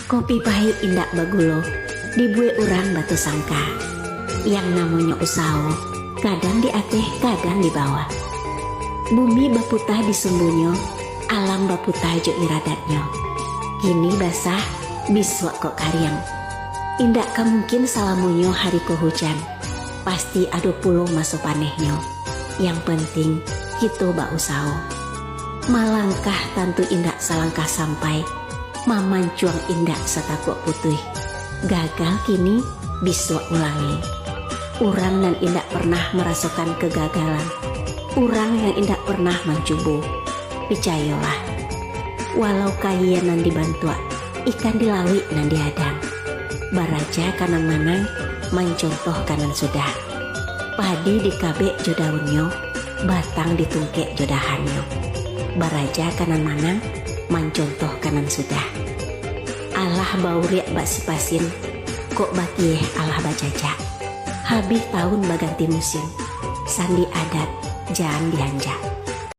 Kopi pahit indak bagulo, dibuat orang batu sangka. Yang namanya usaha, kadang di ateh, kadang di bawah. Bumi baputah di sembunyo, alam baputah juk iradatnya. Kini basah, biswa kok karyang. Indak mungkin salamunyo hari ko hujan. Pasti ada pulung masuk panehnya. Yang penting, kita bak usaha. Malangkah tantu indak salangkah sampai. Mamancuang indak setakuk putih. Gagal kini biswa ulangi. Urang dan indak pernah merasakan kegagalan. Urang yang indak pernah mencoba. Percayalah, walau kaya nan dibantu, ikan di lawi nan dihadang. Baraja kanan manang, mencontoh kanan sudah. Padi di kabek jodaunyo, batang ditungkek jodahannya. Baraja kanan manang, mencontoh kanan sudah. Allah bauriak bak sipasin, kok bakie Allah bajajak. Habis tahun baganti musim, sandi adat jangan dihanjak.